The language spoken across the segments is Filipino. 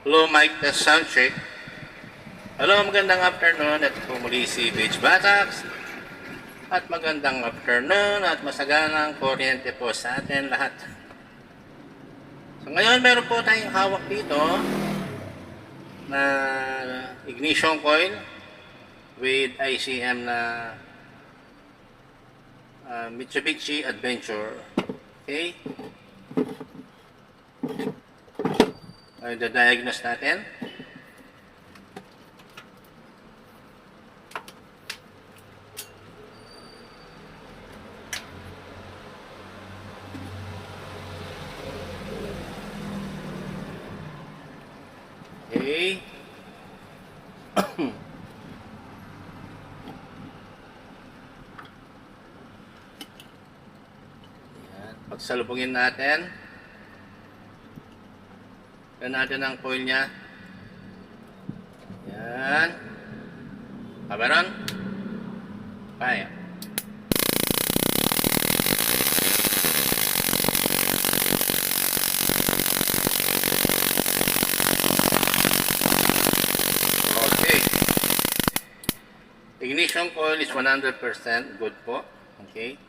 Hello, mic test sound check. Hello, magandang afternoon at muli si Beach Batax. At magandang afternoon at masaganang kuryente po sa atin lahat. So ngayon meron po tayong hawak dito na ignition coil with ICM na Mitsubishi Adventure. Okay? Da-diagnose natin. Okay. Yan. Pagsalubungin natin. Yan natin ang coil niya. Yan. Meron? Kaya. Okay. Ignition coil is 100% good po. Okay.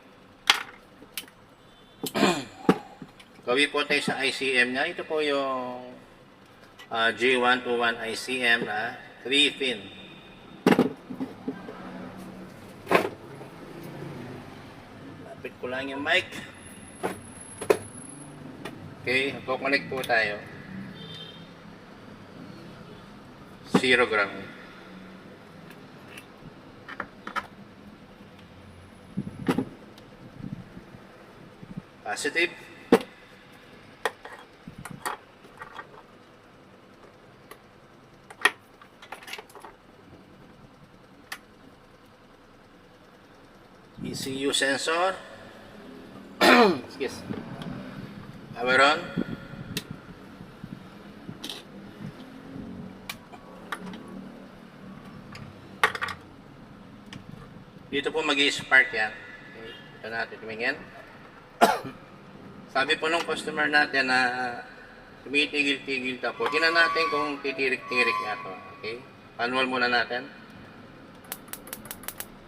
Gawi po tayo sa ICM niya. Ito po yung G121 ICM na 3-pin. Lapit ko lang yung mic. Okay, magkoconnect po tayo. 0 ground. Positive. ECU sensor. Excuse. Power on. Dito po mag-i-spark yan. Okay. Ito natin tumingin. Sabi po nung customer natin na tumitigil-tigil na po. Tingnan natin kung titirik-tirik nga to. Okay. Manual muna natin.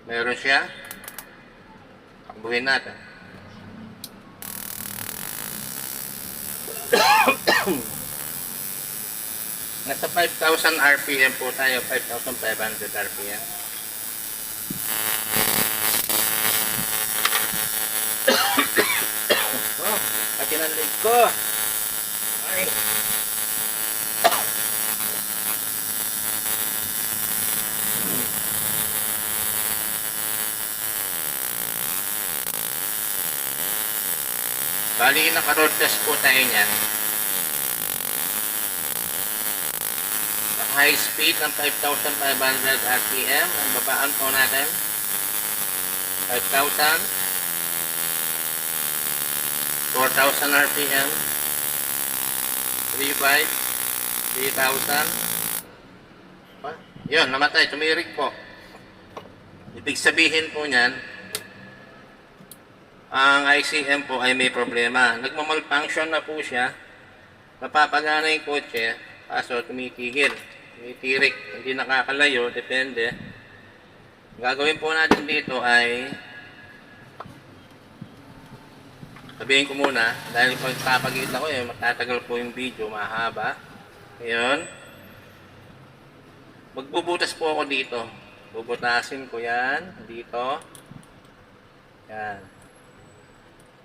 Meron siya. Takbuhin natin. Nasa 5,000 RPM po tayo. 5,500 RPM. Oh, pati ng leg ko. Ay. Bali, naka-road test po tayo niyan. High speed ng 5,500 RPM. Ang babaan po natin 5,000, 4,000 RPM, 3,500, 3,000. Yun, namatay, tumirik po. Ibig sabihin po niyan, ang ICM po ay may problema. Nagmamalfunction na po siya. Napapagana yung kotse, kaso tumitigil. Tumitirik, hindi nakakalayo, depende. Gagawin po natin dito ay sabihin ko muna, dahil pag papagita ko matatagal po yung video, mahaba. Ngayon, magbubutas po ako dito. Bubutasin ko yan, dito. Yan.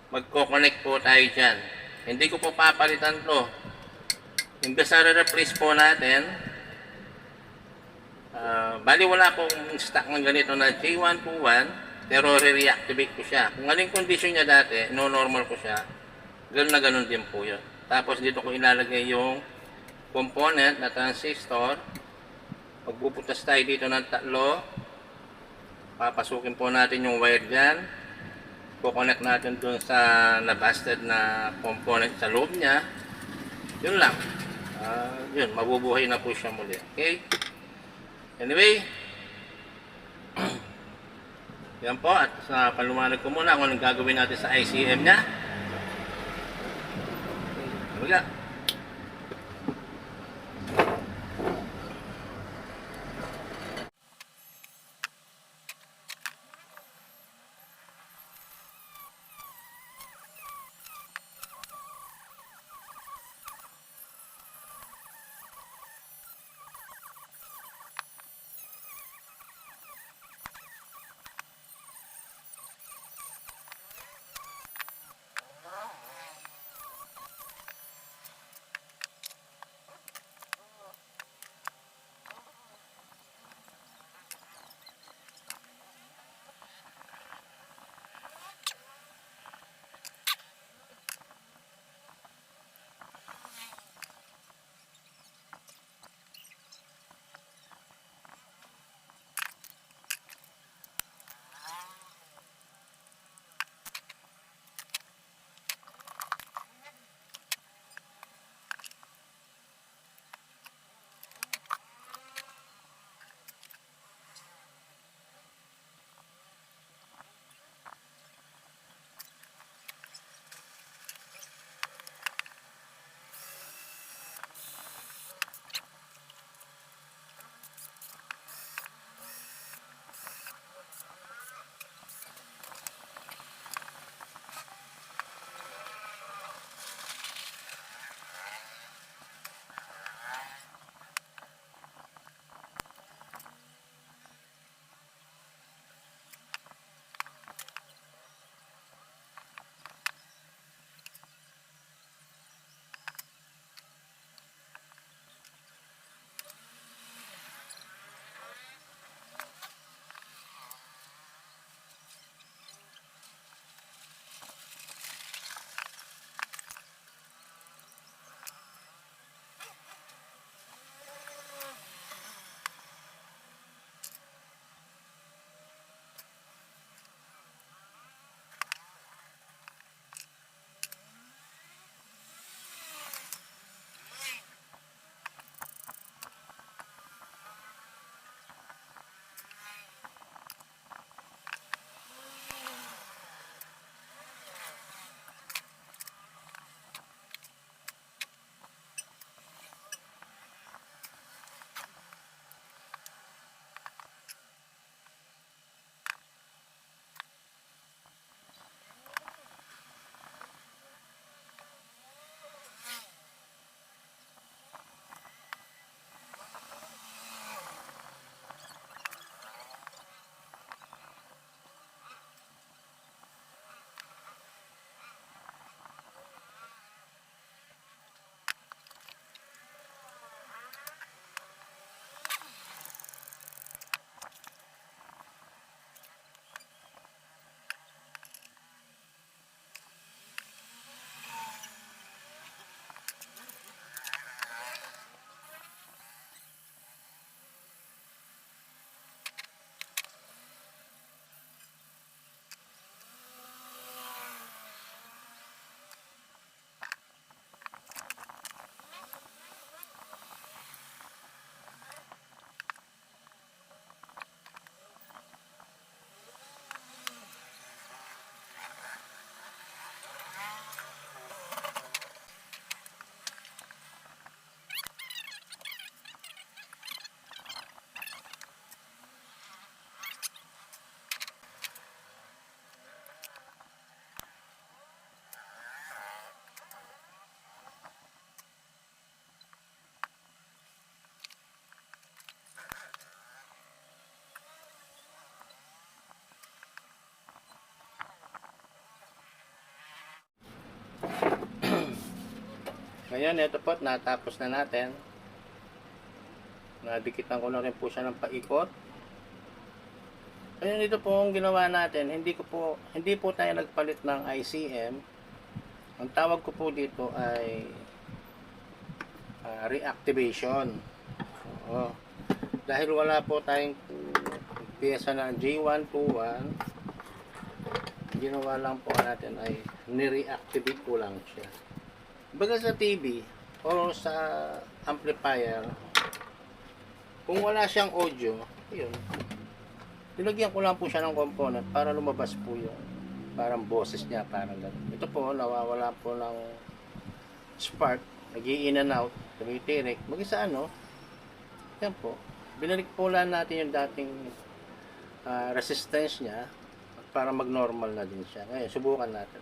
Magko-connect po tayo dyan. Hindi ko po papalitan to. Imbes na re-replace po natin, bali wala pong stock ng ganito na J121, pero re-reactivate ko siya. Kung anong condition niya dati, no-normal ko siya, ganoon na ganoon din po yun. Tapos dito ko ilalagay yung component na transistor. Magbubutas tayo dito ng tatlo. Papasukin po natin yung wire dyan. Kukonect natin dun sa nabasted na component sa loob niya. Yun lang. Yun, mabubuhay na po siya muli. Okay? Anyway, yan po. At sa palumanag ko muna kung anong gagawin natin sa ICM niya. Wala. Ngayon, ito po, natapos na natin. Nadikitan ko na rin po siya ng paikot. Ngayon, ito po ang ginawa natin. Hindi po tayo nagpalit ng ICM. Ang tawag ko po dito ay reactivation. Oo. Dahil wala po tayong piyesa na J121, ginawa lang po natin ay ni-reactivate ko lang siya. Baga sa TV o sa amplifier, kung wala siyang audio, yun, nilagyan ko lang po siya ng component para lumabas po yung parang boses niya, parang gano'n. Ito po, nawawala po ng spark, nag-i-in and out, tumitirik, mag-isa ano, yan po. Binalik po lang natin yung dating resistance niya para mag-normal na din siya. Ngayon, subukan natin.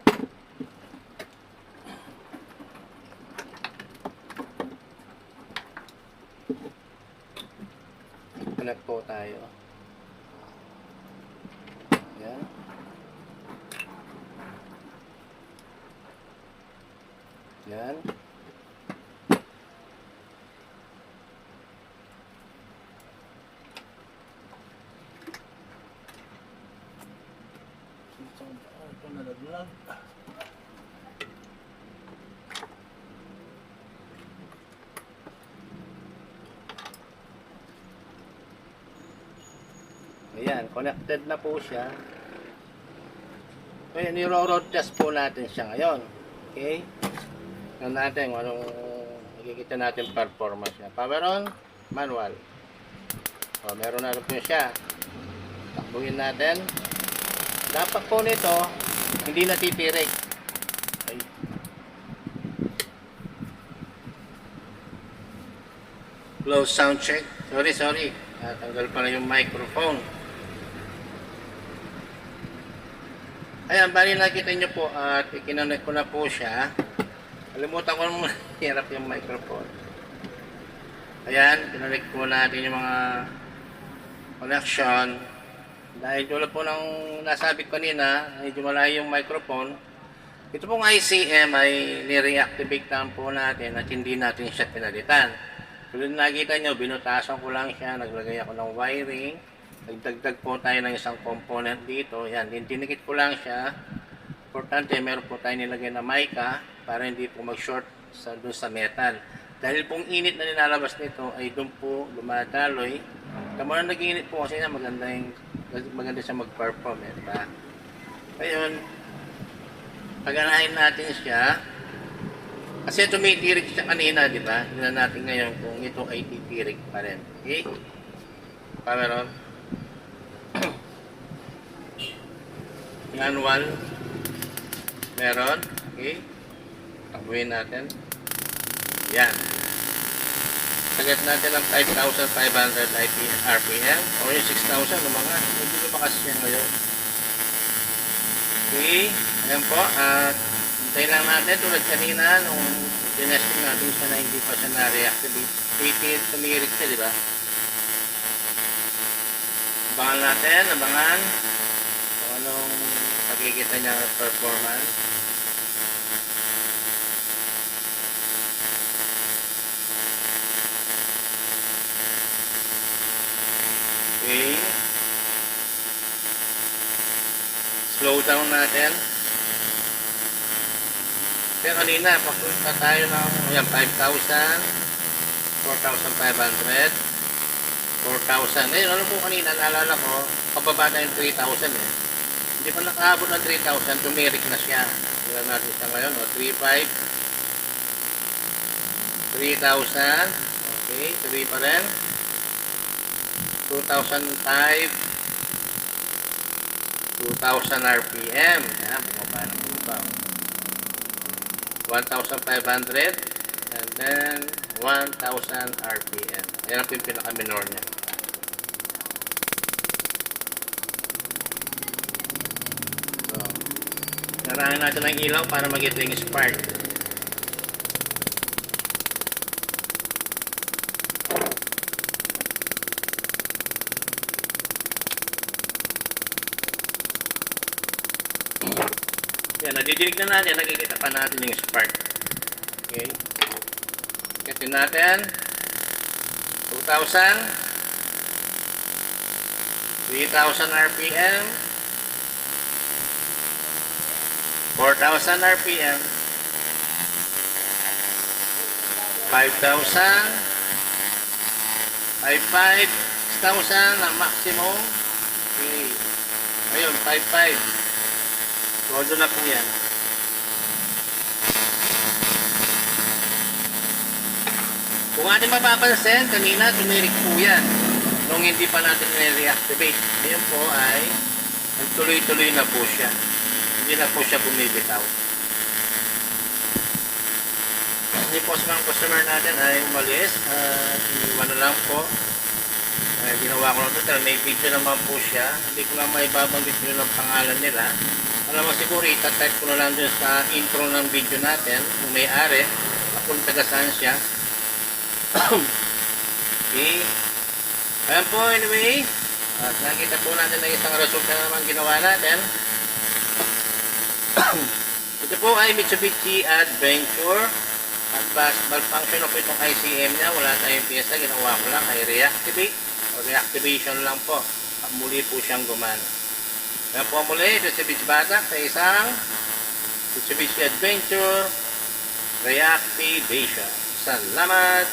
Connect po tayo. Yan. Yan. Ito nalaglag. Ayan, connected na po siya. Ngayon, niro-road test po natin siya ngayon. Okay? Tignan natin kung anong makikita natin performance niya. Power on, manual. O, meron na rin po siya. Takbuhin natin. Dapat po nito, hindi natitirik. Okay. Close sound check. Sorry. Tanggal pala yung microphone. Ayan, bali nakita nyo po at ikinonect ko na po siya. Kalimutan ko naman hirap yung microphone. Ayan, kinonect po natin yung mga connection. Dahil tulad po ng nasabi ko kanina, medyo malayo yung microphone. Ito pong ICM ay ni-reactivate lang po natin at hindi natin siya pinalitan. Tulad na nakita nyo, binutasan ko lang siya, naglagay ako ng wiring. Nagdagdag po tayo ng isang component dito. Yan, dinikit ko lang siya. Importante, meron po tayo nilagay na mica para hindi po mag-short doon sa metal. Dahil pong init na nilalabas nito ay doon po dumadaloy. Tama na nag-init po kasi maganda siya mag-perform. Diba? Ngayon, paganahin natin siya. Kasi tumitirik siya kanina, di ba? Tignan natin ngayon kung ito ay titirik pa rin. Okay? Power on. Manual. Meron. Okay? Takbuhin natin. Yan. Sagat natin ang 5,500 RPM o yung 6,000 mga. Medyo lumakas siya ngayon. Okay? Ayan po. At hintayin lang natin tulad kanina nung tinesting natin siya na hindi pa siya na-reactivate. Tumirik siya, di ba? Abangan natin. Kung anong pagkikita niya performance. Okay. Slow down natin. Kaya kanina, papunta tayo ng 5,000, 4,500, 4,000. Ngayon, alam ko kanina, naalala ko, pababa na yung 3,000 eh. Hindi pa nakahabot ng 3,000, tumirik na siya. Tignan natin siya ngayon, 3,500, 3,000, okay, 3 pa rin, 2,005, 2,000 RPM. Yan, bumaba na bumaba. 1,500 and then 1,000 RPM. Yan ang pinaka-minor niya. So, narahan natin ang ilaw para mag-get yung spark. Yan, nadidinig na natin, nakikita pa natin yung spark. Okay? Kitin natin. 2,000. 3,000 RPM. 4,000 RPM. 5,000. 5,500. 6,000 ang maximum. Okay. Ayun, 5,500. Todo na po yan. Kung ating mapapansin, kanina tumirik po yan nung hindi pa natin i-reactivate. Ngayon po ay nagtuloy-tuloy na po siya. Hindi na po siya bumibitaw. Hindi po sa mga customer natin ay umalis at iniwan na lang po. Ginawa ko lang ito, may video naman po siya. Hindi ko lang maibabanggit nyo ng pangalan nila. Alam mo siguro, itatype ko na lang dun sa intro ng video natin, kung may-ari, kung taga saan siya. Okay. Ayan po, anyway. At nakita po natin na isang resulta naman ginawa natin. Ito po ay Mitsubishi Adventure. At malfunction na po itong ICM niya. Wala tayong piyesa. Ginawa ko lang ay reactivate. O reactivation lang po. At muli po siyang gumana. Ayan po muli. Ito si Mitsubishi Batak sa isang Mitsubishi Adventure Reactivation. Salamat!